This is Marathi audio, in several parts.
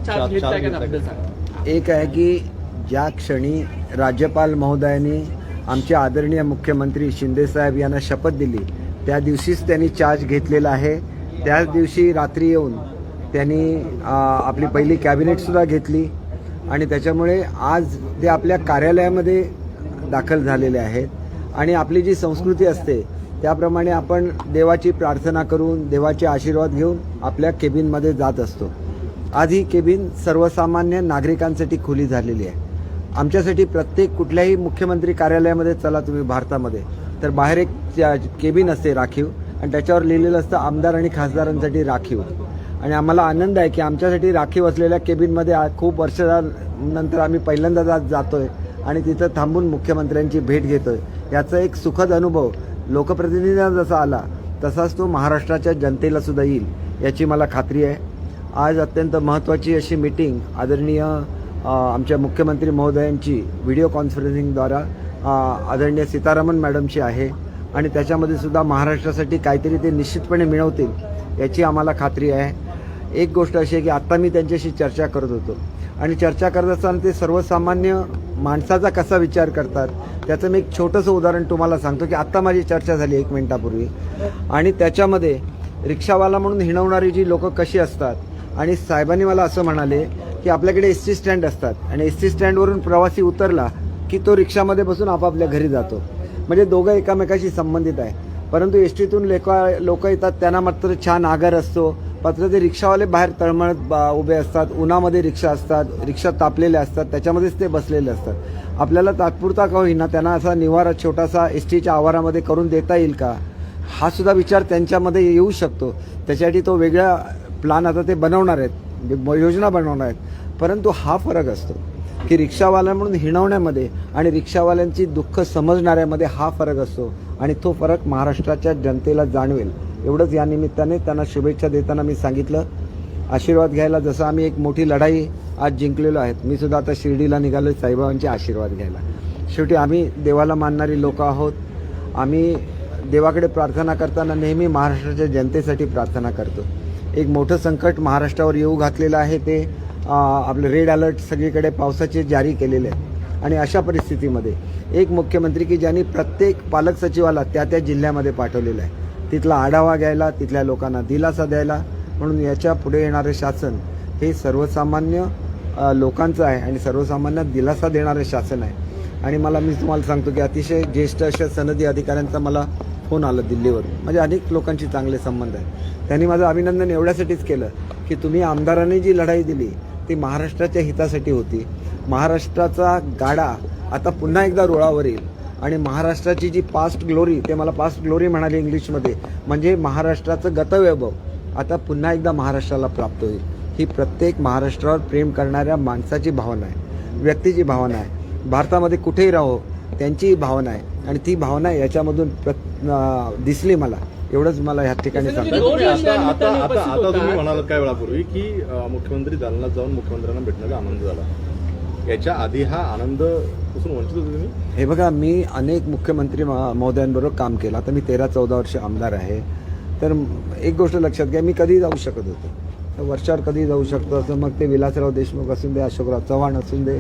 चार्ज घेतला का त्याबद्दल सांगा. एक आहे की ज्या क्षणी राज्यपाल महोदयांनी आमचे आदरणीय मुख्यमंत्री शिंदेसाहेब यांना शपथ दिली त्या दिवशीच त्यांनी चार्ज घेतलेला आहे. त्याच दिवशी रात्री येऊन त्यांनी आपली पहिली कॅबिनेटसुद्धा घेतली आणि त्याच्यामुळे आज ते आपल्या कार्यालयामध्ये दाखल झालेले आहेत. आणि आपली जी संस्कृती असते त्याप्रमाणे आपण देवाची प्रार्थना करून देवाचे आशीर्वाद घेऊन आपल्या केबिनमध्ये जात असतो. आज ही केबिन सर्वसामान्य नागरिकांसाठी खुली झालेली आहे. आमच्यासाठी प्रत्येक कुठल्याही मुख्यमंत्री कार्यालयामध्ये चला तुम्ही भारतामध्ये तर बाहेर एक केबिन असते राखीव आणि त्याच्यावर लिहिलेलं असतं आमदार आणि खासदारांसाठी राखीव. आणि आम्हाला आनंद आहे की आमच्यासाठी राखीव असलेल्या केबिनमध्ये खूप वर्षानंतर आम्ही पहिल्यांदा जातोय आणि तिथं थांबून मुख्यमंत्र्यांची भेट घेतोय. याचा एक सुखद अनुभव लोकप्रतिनिधींना जसा आला तसाच तो महाराष्ट्राच्या जनतेला सुद्धा येईल याची मला खात्री आहे. आज अत्यंत महत्त्वाची अशी मीटिंग आदरणीय आमच्या मुख्यमंत्री महोदयांची व्हिडिओ कॉन्फरन्सिंगद्वारा आदरणीय सीतारामन मॅडमची आहे आणि त्याच्यामध्ये सुद्धा महाराष्ट्रासाठी काहीतरी ते निश्चितपणे मिळवतील याची आम्हाला खात्री आहे. एक गोष्ट अशी आहे की आत्ता मी त्यांच्याशी चर्चा करत होतो आणि चर्चा करत असताना ते सर्वसामान्य माणसाचा कसा विचार करतात त्याचं मी एक छोटंसं उदाहरण तुम्हाला सांगतो की आत्ता माझी चर्चा झाली 1 मिनिटापूर्वी आणि त्याच्यामध्ये रिक्षावाला म्हणून हिणवणारी जी लोकं कशी असतात. आणि साहेबांनी मला असं म्हणाले की आपल्याकडे एस-टी स्टँड असतात आणि एस-टी स्टँडवरून प्रवासी उतरला की तो रिक्षामध्ये बसून आपापल्या घरी जातो. म्हणजे दोघं एकामेकाशी संबंधित आहे. परंतु एस-टीतून लोक येतात त्यांना मात्र छान आगार असतो. मात्र ते रिक्षावाले बाहेर तळमळत उभे असतात. उन्हामध्ये रिक्षा असतात, रिक्षा तापलेल्या असतात, त्याच्यामध्येच ते बसलेले असतात. आपल्याला तात्पुरता का होईना त्यांना असा निवारा छोटासा एस-टीच्या आवारामध्ये करून देता येईल का हा सुद्धा विचार त्यांच्यामध्ये येऊ शकतो. त्याच्यासाठी तो वेगळा प्लान आता ते बनवणार आहेत, योजना बनवणार आहेत. परंतु हा फरक असतो की रिक्षावाला म्हणून हिणवण्यामध्ये आणि रिक्षावाल्यांची दुःख समजणाऱ्यामध्ये हा फरक असतो आणि तो फरक महाराष्ट्राच्या जनतेला जाणवेल एवढंच या निमित्ताने त्यांना शुभेच्छा देताना मी सांगितलं. आशीर्वाद घ्यायला जसं आम्ही एक मोठी लढाई आज जिंकलेलो आहेत मी सुद्धा आता शिर्डीला निघालो साईबाबांचे आशीर्वाद घ्यायला. शेवटी आम्ही देवाला मानणारी लोक आहोत. आम्ही देवाकडे प्रार्थना करताना नेहमी महाराष्ट्राच्या जनतेसाठी प्रार्थना करतो. एक मोठं संकट महाराष्ट्रावर येऊ घातलेलं आहे ते आपलं रेड अलर्ट सगळीकडे पावसाचे जारी केलेले आहेत आणि अशा परिस्थितीमध्ये एक मुख्यमंत्री की ज्यांनी प्रत्येक पालक सचिवाला त्या जिल्ह्यामध्ये पाठवलेलं आहे तिथला आढावा घ्यायला तिथल्या लोकांना दिलासा द्यायला. म्हणून याच्या पुढे येणारे शासन हे सर्वसामान्य लोकांचं आहे आणि सर्वसामान्य दिलासा देणारे शासन आहे. आणि मी तुम्हाला सांगतो की अतिशय ज्येष्ठ अशा सनदी अधिकाऱ्यांचा मला फोन आला दिल्लीवरून. म्हणजे अनेक लोकांशी चांगले संबंध आहेत. त्यांनी माझं अभिनंदन एवढ्यासाठीच केलं की तुम्ही आमदारांनी जी लढाई दिली ती महाराष्ट्राच्या हितासाठी होती. महाराष्ट्राचा गाडा आता पुन्हा एकदा रुळावर येईल आणि महाराष्ट्राची जी पास्ट ग्लोरी ते मला पास्ट ग्लोरी म्हणाले इंग्लिशमध्ये म्हणजे महाराष्ट्राचं गतवैभव आता पुन्हा एकदा महाराष्ट्राला प्राप्त होईल. ही प्रत्येक महाराष्ट्रावर प्रेम करणाऱ्या माणसाची भावना आहे, व्यक्तीची भावना आहे. भारतामध्ये कुठेही राहो त्यांची भावना आहे आणि ती भावना याच्यामधून दिसली मला. एवढंच मला ह्या ठिकाणी सांगतो. आता तुम्ही म्हणालात काही वेळापूर्वी की मुख्यमंत्री दालनात जाऊन मुख्यमंत्र्यांना भेटण्याचा आनंद झाला. याच्या आधी हा आनंद पासून वंचित होते तुम्ही? हे बघा मी अनेक मुख्यमंत्री महोदयांबरोबर काम केलं. आता मी 13-14 वर्ष आमदार आहे. तर एक गोष्ट लक्षात घ्या मी कधी जाऊ शकत होतो वर्षावर कधी जाऊ शकतो असं मग ते विलासराव देशमुख असून दे अशोकराव चव्हाण असून दे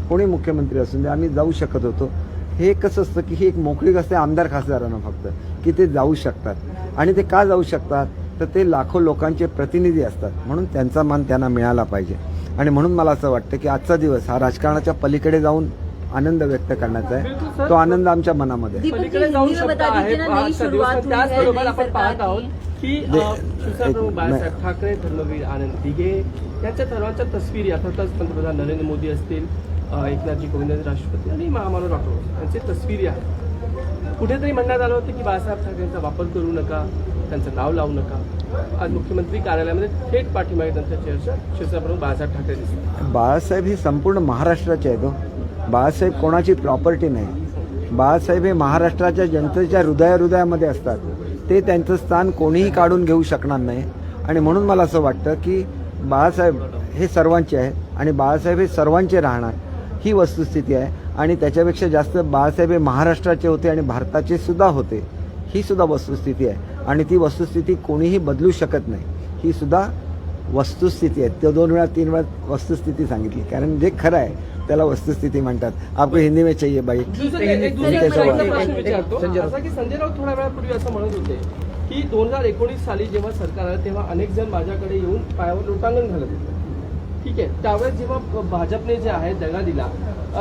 कोणी मुख्यमंत्री असून दे आम्ही जाऊ शकत होतो. हे कसं असतं की ही एक मोकळीक असते आमदार खासदारांना फक्त की ते जाऊ शकतात आणि ते का जाऊ शकतात तर ते लाखो लोकांचे प्रतिनिधी असतात म्हणून त्यांचा मान त्यांना मिळाला पाहिजे. आणि म्हणून मला असं वाटतं की आजचा दिवस हा राजकारणाच्या पलीकडे जाऊन आनंद व्यक्त करण्याचा आहे. तो आनंद आमच्या मनामध्ये पलीकडे जाऊ शकता आहे. आजचा दिवस त्याचबरोबर आपण पाहत आहोत की शिवसेनाप्रमुख बाळासाहेब ठाकरे, धर्मवीर आनंद दिघे यांच्या सर्वांच्या तस्वीरी अर्थातच पंतप्रधान नरेंद्र मोदी असतील, एकनाथजी गोविंद राष्ट्रपती आणि महामानव डॉक्टर यांची तस्वीरी आहे. कुठेतरी म्हणण्यात आलं होतं की बाळासाहेब ठाकरेंचा वापर करू नका, त्यांचं नाव लावू नका. आज मुख्यमंत्री कार्यालयामध्ये थेट पाठीमागे त्यांच्या चेअरच्या शिवसेनाप्रमुख बाळासाहेब ठाकरे दिसतात. बाळासाहेब हे संपूर्ण महाराष्ट्राचे आहेत. बाळासाहेब कोणाची प्रॉपर्टी नाही. बाळासाहेब हे महाराष्ट्राच्या जनतेच्या हृदयामध्ये असतात. ते त्यांचं स्थान कोणीही काढून घेऊ शकणार नाही. आणि म्हणून मला असं वाटतं की बाळासाहेब हे सर्वांचे आहेत आणि बाळासाहेब हे सर्वांचे राहणार ही वस्तुस्थिती आहे. आणि त्याच्यापेक्षा जास्त बाळासाहेब हे महाराष्ट्राचे होते आणि भारताचे सुद्धा होते ही सुद्धा वस्तुस्थिती आहे. आणि ती वस्तुस्थिती कोणीही बदलू शकत नाही. ही सुद्धा वस्तुस्थिती आहे. तो 2 वेळा 3 वेळा वस्तुस्थिती सांगितली, कारण जे खरं आहे त्याला वस्तुस्थिती म्हणतात. आपको हिंदी में चाहिए बाई. एक प्रश्न विचारतो असा की संजय राऊत थोड्या वेळापूर्वी असं म्हणत होते की 2019 साली जेव्हा सरकार आलं तेव्हा अनेक जण माझ्याकडे येऊन पायावर लोटांगण घालत होते. ठीक आहे, त्यावेळेस जेव्हा भाजपने जे आहे दगा दिला,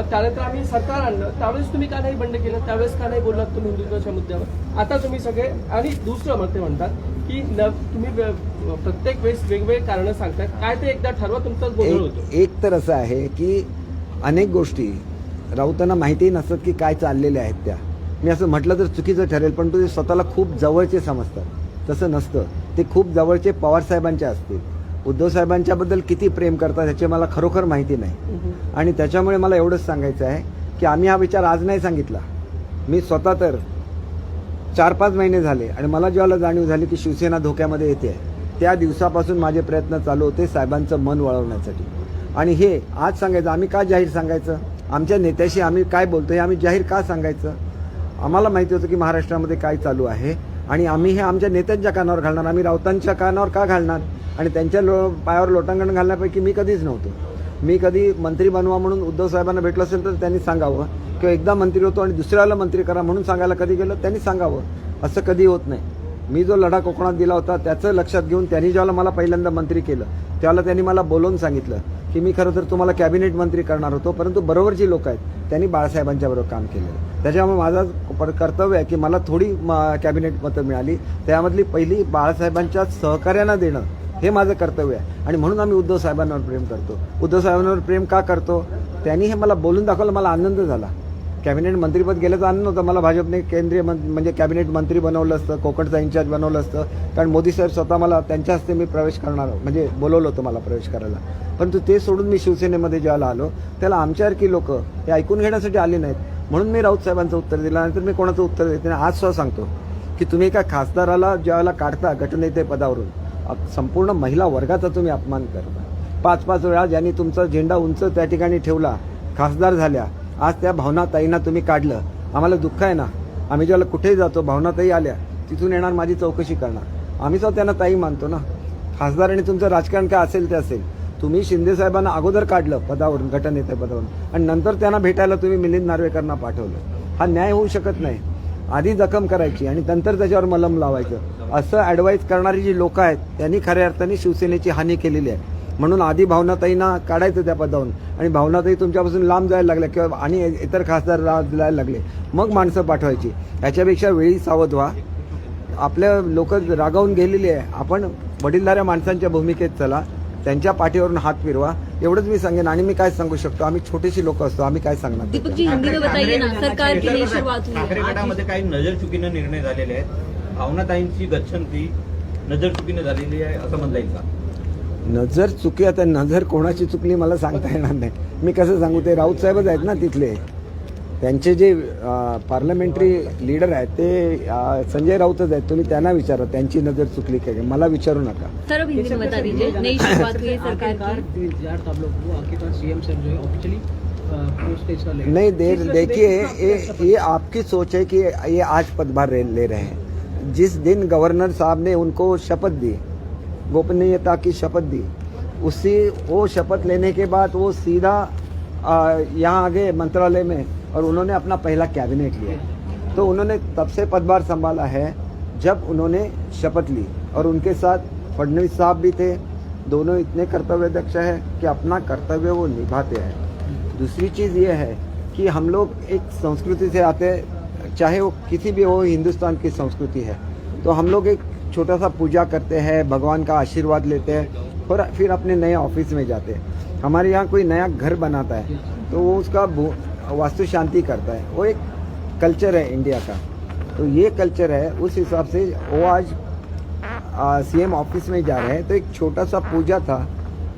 त्यानंतर आम्ही सरकार आणलं, त्यावेळेस तुम्ही का नाही बंड केलं? त्यावेळेस का नाही बोललात तुम्ही हिंदुत्वाच्या मुद्द्यावर? आता तुम्ही सगळे, आणि दुसरं मग ते म्हणतात की तुम्ही प्रत्येक वेळेस वेगवेगळे कारण सांगताय. काय ते एकदा ठरवा, तुमचाच गोंधळ होतो. एक तर असं आहे की अनेक गोष्टी राऊतांना माहितीही नसतात की काय चाललेल्या आहेत त्या. मी असं म्हटलं तर चुकीचं ठरेल, पण ते स्वतःला खूप जवळचे समजतात. तसं नसतं. ते खूप जवळचे पवारसाहेबांच्या असतील. उद्धव साहेबांच्याबद्दल किती प्रेम करतात ह्याची मला खरोखर माहिती नाही. आणि त्याच्यामुळे मला एवढंच सांगायचं आहे की आम्ही हा विचार आज नाही सांगितला. मी स्वतः तर 4-5 महिने झाले आणि मला जेव्हा जाणीव झाली की शिवसेना धोक्यामध्ये येते, त्या दिवसापासून माझे प्रयत्न चालू होते साहेबांचं मन वळवण्यासाठी. आणि हे आज सांगायचं, आम्ही का जाहीर सांगायचं? आमच्या नेत्याशी आम्ही काय बोलतो हे आम्ही जाहीर का सांगायचं? आम्हाला माहिती होतं की महाराष्ट्रामध्ये काय चालू आहे आणि आम्ही हे आमच्या नेत्यांच्या कानावर घालणार. आम्ही राऊतांच्या कानावर का घालणार? आणि त्यांच्या पायावर लोटांगण घालण्यापैकी मी कधीच नव्हतो. मी कधी मंत्री बनवा म्हणून उद्धव साहेबांना भेटलो असेल तर त्यांनी सांगावं, किंवा एकदा मंत्री होतो आणि दुसऱ्याला मंत्री करा म्हणून सांगायला कधी गेलं त्यांनी सांगावं. असं कधी होत नाही. मी जो लढा कोकणात दिला होता त्याचं लक्षात घेऊन त्यांनी जेव्हा मला पहिल्यांदा मंत्री केलं त्यावेळेला त्यांनी मला बोलवून सांगितलं की मी खरं तर तुम्हाला कॅबिनेट मंत्री करणार होतो, परंतु बरोबरची लोक आहेत त्यांनी बाळासाहेबांच्या बरोबर काम केलं. त्याच्यामुळे माझं कर्तव्य आहे की मला थोडी कॅबिनेट मतं मिळाली, त्यामधली पहिली बाळासाहेबांच्या सहकार्यांना देणं हे माझं कर्तव्य आहे. आणि म्हणून आम्ही उद्धव साहेबांवर प्रेम करतो. उद्धव साहेबांवर प्रेम का करतो? त्यांनी हे मला बोलून दाखवलं, मला आनंद झाला. कॅबिनेट मंत्रीपद गेल्याचा आनंद होता. मला भाजपने केंद्रीय म्हणजे कॅबिनेट मंत्री बनवलं असतं, कोकणचा इन्चार्ज बनवलं असतं, कारण मोदी साहेब स्वतः मला त्यांच्या हस्ते मी प्रवेश करणार म्हणजे बोलवलं होतं मला प्रवेश करायला. परंतु ते सोडून मी शिवसेनेमध्ये ज्याला आलो त्याला आमच्यासारखी लोक हे ऐकून घेण्यासाठी आली नाहीत. म्हणून मी राऊत साहेबांचं उत्तर दिलं. नंतर मी कोणाचं उत्तर देत नाही. आज सुद्धा सांगतो की तुम्ही एका खासदाराला ज्यावेळेला काढता गटनेते पदावरून, संपूर्ण महिला वर्गाचा तुम्ही अपमान करता. 5-5 वेळा ज्यांनी तुमचा झेंडा उंच त्या ठिकाणी ठेवला, खासदार झाल्या, आज त्या भावनाताईंना तुम्ही काढलं. आम्हाला दुःख आहे ना. आम्ही ज्याला कुठेही जातो भावनाताई आल्या तिथून येणार, माझी चौकशी करणार. आम्ही सुद्धा त्यांना ताई मानतो ना. खासदार आणि तुमचं राजकारण काय असेल ते असेल. तुम्ही शिंदे साहेबांना अगोदर काढलं पदावरून, गटनेते पदावरून, आणि नंतर त्यांना भेटायला तुम्ही मिलिंद नार्वेकरांना पाठवलं. हा न्याय होऊ शकत नाही. आधी जखम करायची आणि नंतर त्याच्यावर मलम लावायचं, असं ॲडवाईज करणारी जी लोक आहेत त्यांनी खऱ्या अर्थाने शिवसेनेची हानी केलेली आहे. म्हणून आधी भावनाताईंना काढायचं त्या पदावरून, आणि भावनाताई तुमच्यापासून लांब जायला लागल्या किंवा आणि इतर खासदार जायला लागले, मग माणसं पाठवायची. ह्याच्यापेक्षा वेळी सावध व्हा. आपल्या लोक रागावून गेलेली आहे. आपण वडीलधाऱ्या माणसांच्या भूमिकेत चला, त्यांच्या पाठीवरून हात फिरवा, एवढंच मी सांगेन. आणि मी काय सांगू शकतो? आम्ही छोटीशी लोक असतो, आम्ही काय सांगणार? दीपकजी हिंदी में बताइए ना, सरकार की नई शुरुआत हुई है. ठाकरे गटामध्ये काही नजरचुकीने निर्णय झालेले आहेत. भावनाताईंची गच्छंती नजरचुकीने झालेली आहे असं म्हणता येईल का? नजर चुकी, आता नजर कोणाची चुकली मला सांगता येणार नाही. मी कसं सांगू? ते राऊत साहेबच आहेत ना तिथले. त्यांचे जे पार्लमेंटरी लीडर आहेत ते संजय राऊतच आहेत. तुम्ही त्यांना विचारा त्यांची नजर चुकली काय, मला विचारू नका. सर अब हिंदी में बता दीजिए, नई शुरुआत हुई है सरकार की. नहीं, देखिए ये आपकी सोच है कि ये आज पदभार ले रहे हैं. जिस दिन गवर्नर साहब ने उनको शपथ दी, गोपनीयता की शपथ दी, वो शपथ लेने के बाद वो सीधा यहाँ आ गए मंत्रालय में और उन्होंने अपना पहला कैबिनेट लिया. तो उन्होंने तब से पदभार संभाला है जब उन्होंने शपथ ली. और उनके साथ फडणवीस साहब भी थे. दोनों इतने कर्तव्यदक्ष है कि अपना कर्तव्य वो निभाते हैं. दूसरी चीज़ ये है कि हम लोग एक संस्कृति से आते हैं, चाहे वो किसी भी हो, हिंदुस्तान की संस्कृति है, तो हम लोग एक छोटा सा पूजा करते हैं, भगवान का आशीर्वाद लेते हैं और फिर अपने नए ऑफिस में जाते हैं. हमारे यहाँ कोई नया घर बनाता है तो वो उसका वास्तु शांति करता है. वो एक कल्चर है इंडिया का. तो ये कल्चर है, उस हिसाब से वो आज सीएम ऑफिस में जा रहे हैं. तो एक छोटा सा पूजा था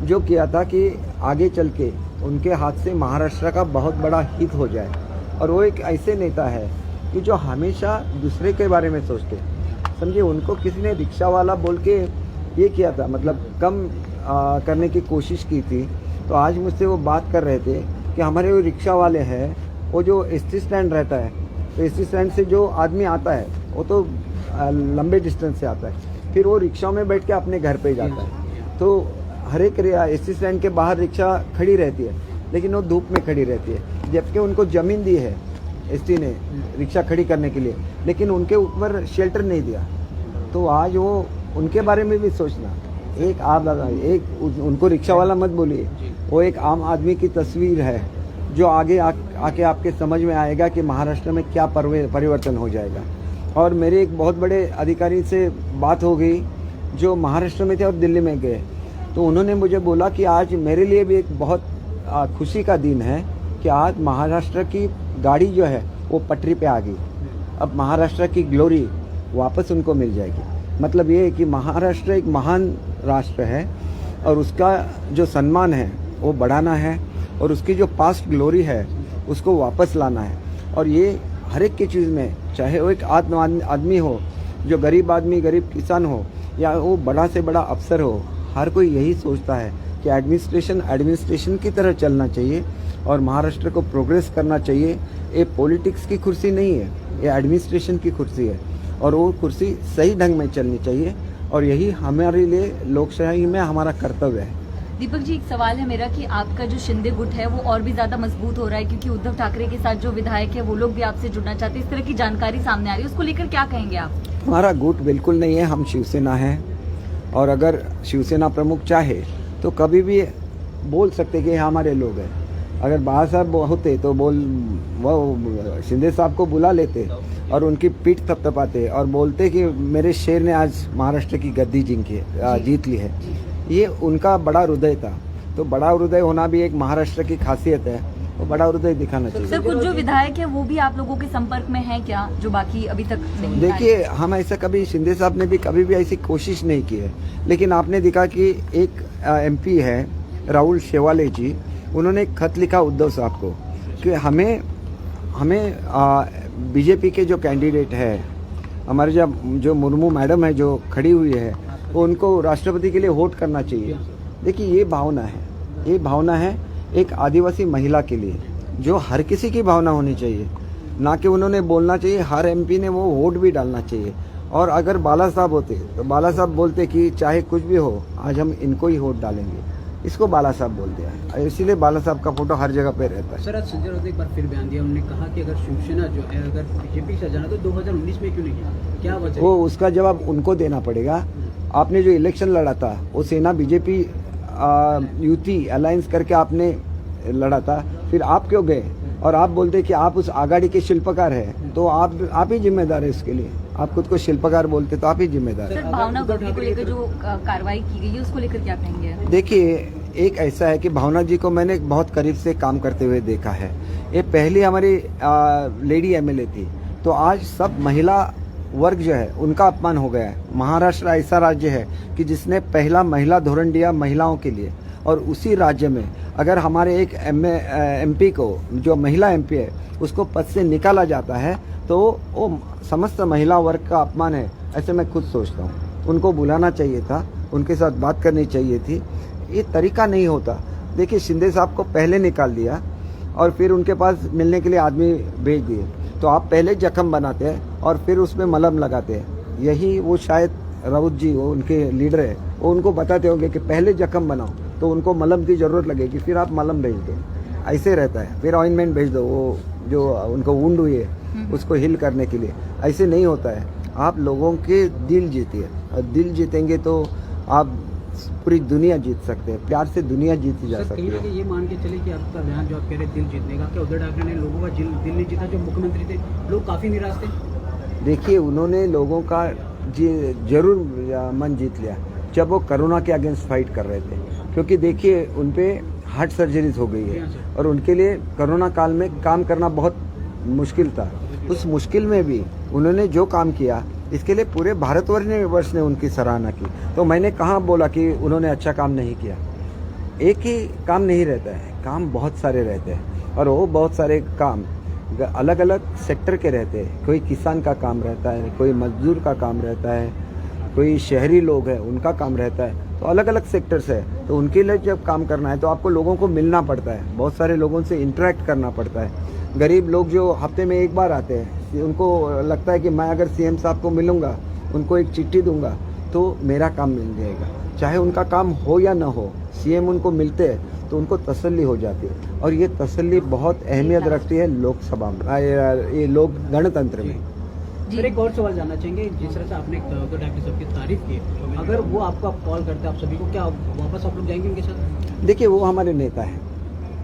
जो किया था कि आगे चल के उनके हाथ से महाराष्ट्र का बहुत बड़ा हित हो जाए. और वो एक ऐसे नेता है कि जो हमेशा दूसरे के बारे में सोचते. समझिए, उनको किसी ने रिक्शा वाला बोल के ये किया था, मतलब कम करने की कोशिश की थी. तो आज मुझसे वो बात कर रहे थे कि हमारे वो रिक्शा वाले हैं, वो जो एसटी स्टैंड रहता है, तो एसटी स्टैंड से जो आदमी आता है वो तो लंबे डिस्टेंस से आता है, फिर वो रिक्शा में बैठ के अपने घर पे जाता है. तो हर एक एसटी स्टैंड के बाहर रिक्शा खड़ी रहती है, लेकिन वो धूप में खड़ी रहती है, जबकि उनको ज़मीन दी है एसटी ने रिक्शा खड़ी करने के लिए, लेकिन उनके ऊपर शेल्टर नहीं दिया। तो आज वो उनके बारे में भी सोचना। एक आप उनको रिक्शा वाला मत बोलिए, वो एक आम आदमी की तस्वीर है जो आगे आके आपके समझ में आएगा कि महाराष्ट्र में क्या परिवर्तन हो जाएगा। और मेरे एक बहुत बड़े अधिकारी से बात हो गई जो महाराष्ट्र में थे और दिल्ली में गए, तो उन्होंने मुझे बोला कि आज मेरे लिए भी एक बहुत खुशी का दिन है कि आज महाराष्ट्र की गाड़ी जो है वो पटरी पे आ गई। अब महाराष्ट्र की ग्लोरी वापस उनको मिल जाएगी। मतलब ये है कि महाराष्ट्र एक महान राष्ट्र है और उसका जो सम्मान है वो बढ़ाना है और उसकी जो पास्ट ग्लोरी है उसको वापस लाना है। और ये हर एक की चीज़ में, चाहे वो एक आदमी हो, जो गरीब आदमी, गरीब किसान हो, या वो बड़ा से बड़ा अफसर हो, हर कोई यही सोचता है कि एडमिनिस्ट्रेशन की तरह चलना चाहिए और महाराष्ट्र को प्रोग्रेस करना चाहिए। ये पॉलिटिक्स की कुर्सी नहीं है, ये एडमिनिस्ट्रेशन की कुर्सी है और वो कुर्सी सही ढंग में चलनी चाहिए और यही हमारे लिए लोकशाही में हमारा कर्तव्य है। दीपक जी, एक सवाल है मेरा कि आपका जो शिंदे गुट है वो और भी ज्यादा मजबूत हो रहा है क्योंकि उद्धव ठाकरे के साथ जो विधायक है वो लोग भी आपसे जुड़ना चाहते हैं, इस तरह की जानकारी सामने आ रही है, उसको लेकर क्या कहेंगे आप? हमारा गुट बिल्कुल नहीं है, हम शिवसेना है और अगर शिवसेना प्रमुख चाहे तो कभी भी बोल सकते कि हमारे लोग हैं। अगर बाबा साहब होते तो वो शिंदे साहब को बुला लेते और उनकी पीठ थपथपाते और बोलते कि मेरे शेर ने आज महाराष्ट्र की गद्दी जीत ली है। ये उनका बड़ा हृदय था, तो बड़ा हृदय होना भी एक महाराष्ट्र की खासियत है, वो बड़ा हृदय दिखाना चाहिए। सर, कुछ जो विधायक है वो भी आप लोगों के संपर्क में हैं क्या, जो बाकी अभी तक नहीं? देखिए, हम ऐसा कभी, शिंदे साहब ने भी कभी भी ऐसी कोशिश नहीं की है, लेकिन आपने देखा कि एक MP है राहुल शेवाले जी, उन्होंने एक खत लिखा उद्धव साहब को कि हमें बीजेपी के जो कैंडिडेट है, हमारे जो मुर्मू मैडम है जो खड़ी हुई है, वो उनको राष्ट्रपति के लिए वोट करना चाहिए। देखिए, ये भावना है एक आदिवासी महिला के लिए, जो हर किसी की भावना होनी चाहिए, ना कि उन्होंने बोलना चाहिए। हर MP ने वो वोट भी डालना चाहिए। और अगर बाला साहब होते तो बाला साहब बोलते कि चाहे कुछ भी हो, आज हम इनको ही वोट डालेंगे। इसको बाला साहब बोलते हैं, इसीलिए बाला साहब का फोटो हर जगह पे रहता है। सर, आज संजय राउत ने एक बार फिर बयान दिया, उन्होंने कहा कि अगर शिवसेना जो है अगर बीजेपी से जाना तो 2019 में क्यों नहीं किया, क्या वजह? वो उसका जवाब उनको देना पड़ेगा। आपने जो इलेक्शन लड़ा था वो सेना बीजेपी युति अलायंस करके आपने लड़ा था, फिर आप क्यों गए? और आप बोलते कि आप उस आघाड़ी के शिल्पकार हैं, तो आप ही जिम्मेदार है उसके लिए। आप खुद को शिल्पकार बोलते तो आप ही जिम्मेदार है। भावना गौरी को लेकर जो कार्रवाई की गई है उसको लेकर क्या कहेंगे? देखिए, एक ऐसा है कि भावना जी को मैंने बहुत करीब से काम करते हुए देखा है। ये पहली हमारी लेडी MLA थी, तो आज सब महिला वर्ग जो है उनका अपमान हो गया है। महाराष्ट्र ऐसा राज्य है कि जिसने पहला महिला धोरण दिया महिलाओं के लिए, और उसी राज्य में अगर हमारे एक MP को, जो महिला MP है, उसको पद से निकाला जाता है तो वो समस्त महिला वर्ग का अपमान है, ऐसे मैं खुद सोचता हूँ। उनको बुलाना चाहिए था, उनके साथ बात करनी चाहिए थी, ये तरीका नहीं होता। देखिए, शिंदे साहब को पहले निकाल दिया और फिर उनके पास मिलने के लिए आदमी भेज दिए, तो आप पहले जख्म बनाते हैं और फिर उसमें मलहम लगाते हैं। यही वो शायद राउत जी, वो उनके लीडर है, वो उनको बताते होंगे कि पहले जख्म बनाओ तो उनको मलहम की ज़रूरत लगेगी, फिर आप मलहम भेज दो। ऐसे रहता है, फिर ऑइंटमेंट भेज दो, वो जो उनको वुंड हुई है उसको हील करने के लिए। ऐसे नहीं होता है। आप लोगों के दिल जीतिए, और दिल जीतेंगे तो आप पूरी दुनिया जीत सकते हैं। प्यार से दुनिया जीती जा सकती है। ये मान के चले कि आपका बयान जो आप कह रहे दिल जीतने का, क्या उद्धव ठाकरे ने लोगों का दिल नहीं जीता? जो मुख्यमंत्री थे, लोग काफी निराश थे। देखिए, उन्होंने लोगों का जरूर मन जीत लिया जब वो कोरोना के अगेंस्ट फाइट कर रहे थे, क्योंकि देखिए उन पे हार्ट सर्जरीज हो गई है और उनके लिए कोरोना काल में काम करना बहुत मुश्किल था। उस मुश्किल में भी उन्होंने जो काम किया, इसके लिए पूरे भारतवर्ष ने उनकी सराहना की। तो मैंने कहाँ बोला कि उन्होंने अच्छा काम नहीं किया? एक ही काम नहीं रहता है, काम बहुत सारे रहते हैं और वो बहुत सारे काम अलग अलग सेक्टर के रहते हैं। कोई किसान का काम रहता है, कोई मजदूर का काम रहता है, कोई शहरी लोग हैं उनका काम रहता है, तो अलग अलग सेक्टर्स है। तो उनके लिए जब काम करना है तो आपको लोगों को मिलना पड़ता है, बहुत सारे लोगों से इंटरेक्ट करना पड़ता है। गरीब लोग जो हफ्ते में एक बार आते हैं, उनको लगता है कि मैं अगर CM साहब को मिलूंगा, उनको एक चिट्ठी दूंगा तो मेरा काम मिल जाएगा। चाहे उनका काम हो या न हो, सीएम उनको मिलते हैं तो उनको तसल्ली हो जाती है, और ये तसल्ली बहुत अहमियत रखती है लोकसभा में, ये लोक गणतंत्र में। सर एक और सवाल जानना चाहेंगे, जिस तरह से आपने उद्धव ठाकरे साहब की तारीफ की, अगर वो आपको कॉल करते हैं आप सभी को, क्या वापस आप लोग जाएंगे उनके साथ? देखिए वो हमारे नेता हैं।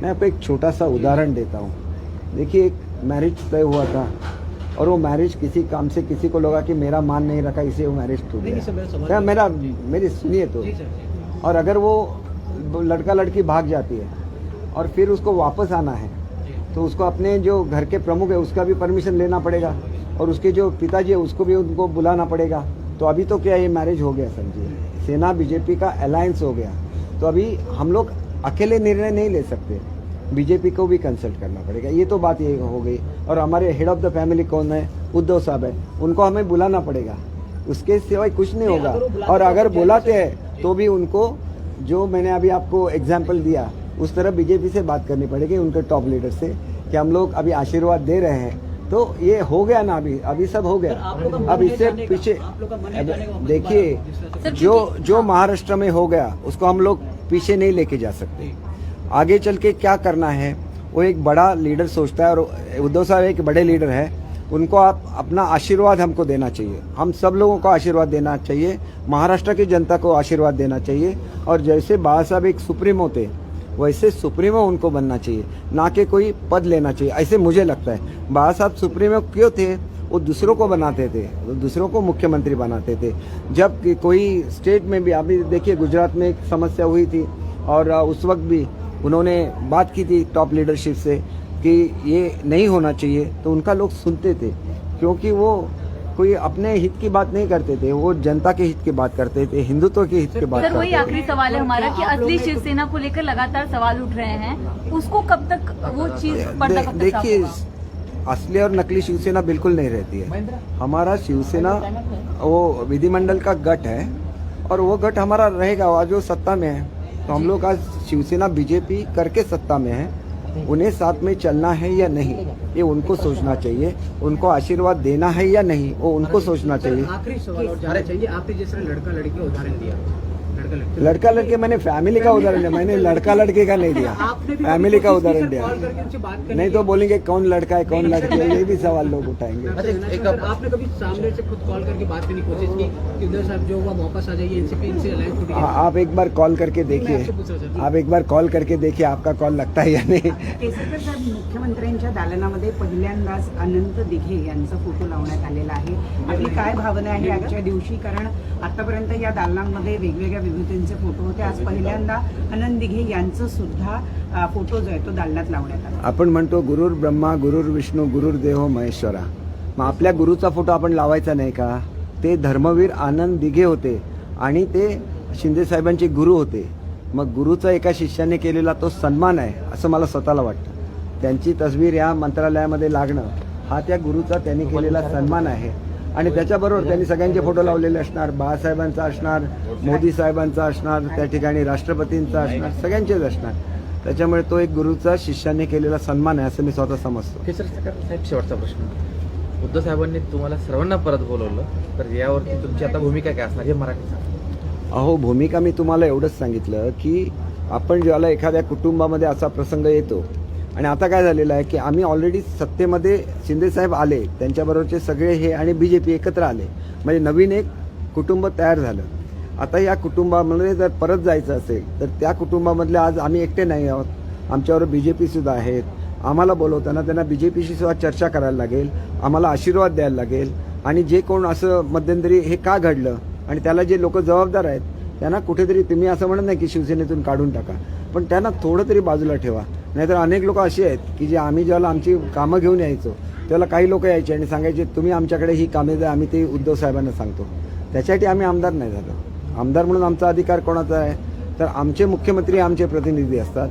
मैं आपको एक छोटा सा उदाहरण देता हूँ। देखिए एक मैरिज तय हुआ था और वो मैरिज किसी काम से किसी को लगा कि मेरा मान नहीं रखा, इसे वो मैरिज टूट नहीं, सर, मेरा गया। सवाल क्या जी। मेरी सुनिए तो। जी सर। और अगर वो लड़का लड़की भाग जाती है और फिर उसको वापस आना है तो उसको अपने जो घर के प्रमुख है उसका भी परमिशन लेना पड़ेगा, और उसके जो पिताजी है उसको भी उनको बुलाना पड़ेगा। तो अभी तो क्या ये मैरिज हो गया समझिए, सेना बीजेपी का अलायंस हो गया, तो अभी हम लोग अकेले निर्णय नहीं ले सकते, बीजेपी को भी कंसल्ट करना पड़ेगा। ये तो बात ये हो गई। और हमारे हेड ऑफ द फैमिली कौन है? उद्धव साहब है, उनको हमें बुलाना पड़ेगा, उसके सिवाय कुछ नहीं होगा। और अगर बुलाते हैं तो भी उनको, जो मैंने अभी आपको एग्जाम्पल दिया, उस तरह बीजेपी से बात करनी पड़ेगी, उनके टॉप लीडर से, कि हम लोग अभी आशीर्वाद दे रहे हैं। तो ये हो गया ना, अभी सब हो गया। अब इससे पीछे देखिए, जो महाराष्ट्र में हो गया उसको हम लोग पीछे नहीं लेके जा सकते। आगे चल के क्या करना है वो एक बड़ा लीडर सोचता है, और उद्धव साहब एक बड़े लीडर है, उनको आप अपना आशीर्वाद हमको देना चाहिए, हम सब लोगों को आशीर्वाद देना चाहिए, महाराष्ट्र की जनता को आशीर्वाद देना चाहिए। और जैसे बाबा साहब एक सुप्रीमो थे वैसे सुप्रीमो उनको बनना चाहिए, ना कि कोई पद लेना चाहिए, ऐसे मुझे लगता है। बाबा साहब सुप्रीमो क्यों थे? वो दूसरों को बनाते थे, वो दूसरों को मुख्यमंत्री बनाते थे। जब कोई स्टेट में भी, अभी देखिए गुजरात में एक समस्या हुई थी और उस वक्त भी उन्होंने बात की थी टॉप लीडरशिप से कि ये नहीं होना चाहिए, तो उनका लोग सुनते थे, क्योंकि वो कोई अपने हित की बात नहीं करते थे, वो जनता के हित की बात करते थे, हिंदुत्व के हित की बात सर वही करते थे। आखिरी सवाल है हमारा कि असली शिवसेना को लेकर लगातार सवाल उठ रहे हैं, उसको कब तक वो चीज पर्दा कब तक साफ देखिए, होगा? असली और नकली शिवसेना बिल्कुल नहीं रहती है। हमारा शिवसेना वो विधिमंडल का गठ है, और वो गठ हमारा रहेगा आज जो सत्ता में है। तो हम लोग आज शिवसेना बीजेपी करके सत्ता में है, उन्हें साथ में चलना है या नहीं ये उनको सोचना चाहिए, उनको आशीर्वाद देना है या नहीं वो उनको सोचना चाहिए। आखिरी सवाल और जानना चाहिए, आपने जिस तरह लड़का लड़की का उदाहरण दिया, लड़का लड़के मैंने फैमिली का उदाहरण दिया, मैंने लड़का लड़के का नहीं दिया, फैमिली का उदाहरण दिया। नहीं तो बोलेंगे कौन लड़का है कौन लड़की है, ये भी सवाल लोग उठाएंगे। आपने कभी सामने से खुद कॉल करके बात करने की कोशिश की कि उद्धव साहब जो हुआ वापस आ जाइए, इनसे अलायंस टूट गया? आप एक बार कॉल करके देखिए, आप एक बार कॉल करके देखिए आपका कॉल लगता है या नहीं। केसरकर साहेब, मुख्यमंत्र्यांच्या दालनामध्ये पहिल्यांदाच अनंत दिघे यांचा फोटो लावण्यात आलेला आहे, आपली काय भावना आहे आजच्या दिवशी? कारण आतापर्यंत या दालनांमध्ये वेगवेगळ्या विभूतींचे फोटो होते, आज पहिल्यांदा अनंत दिघे यांचं सुद्धा फोटो जो आहे तो दालनात लावण्यात आला। आपण म्हणतो गुरुर ब्रह्मा गुरुर विष्णू गुरुर्देव महेश्वरा, मग आपल्या गुरुचा फोटो आपण लावायचा नाही का? ते धर्मवीर आनंद दिघे होते आणि ते शिंदे साहेबांचे गुरु होते, मग गुरुचा एका शिष्याने केलेला तो सन्मान आहे असं मला स्वतःला वाटतं। त्यांची तस्वीर या मंत्रालयामध्ये लागणं हा त्या गुरुचा त्यांनी केलेला सन्मान आहे, आणि त्याच्याबरोबर त्यांनी सगळ्यांचे फोटो लावलेले असणार, बाळासाहेबांचा असणार, मोदी साहेबांचा असणार, त्या ठिकाणी राष्ट्रपतींचा असणार, सगळ्यांचेच असणार। त्याच्यामुळे तो एक गुरुचा शिष्याने केलेला सन्मान आहे असं मी स्वतः समजतो। साहेब, शेवटचा प्रश्न, उद्धव साहेबांनी तुम्हाला सर्वांना परत बोलवलं, तर यावरती तुमची आता भूमिका काय असणार हे मराठी सांगा। अहो, भूमिका मी तुम्हाला एवढंच सांगितलं की आपण ज्याला एखाद्या कुटुंबामध्ये असा प्रसंग येतो, आणि आता काय झालेलं आहे की आम्ही ऑलरेडी सत्तेमध्ये शिंदेसाहेब आले, त्यांच्याबरोबरचे सगळे हे आणि बीजेपी एकत्र आले, म्हणजे नवीन एक कुटुंब तयार झालं। आता या कुटुंबामध्ये जर परत जायचं असेल तर त्या कुटुंबामधले आज आम्ही एकटे नाही आहोत, आमच्याबरोबर बीजेपी सुद्धा आहेत। आम्हाला बोलवताना त्यांना बीजेपीशी सुद्धा चर्चा करायला लागेल, आम्हाला आशीर्वाद द्यायला लागेल, आणि जे कोण असं मध्यंतरी हे का घडलं आणि त्याला जे लोक जबाबदार आहेत त्यांना कुठेतरी, तुम्ही असं म्हणत नाही की शिवसेनेतून काढून टाका, पण त्यांना थोडं तरी बाजूला ठेवा। नाहीतर अनेक लोक अशी आहेत की जे आम्ही ज्याला आमची कामं घेऊन यायचो त्याला काही लोक यायचे आणि सांगायचे तुम्ही आमच्याकडे ही कामे द्या, आम्ही ते उद्धव साहेबांना सांगतो। त्याच्यासाठी आम्ही आमदार नाही झालो। आमदार म्हणून आमचा अधिकार कोणाचा आहे? तर आमचे मुख्यमंत्री आमचे प्रतिनिधी असतात।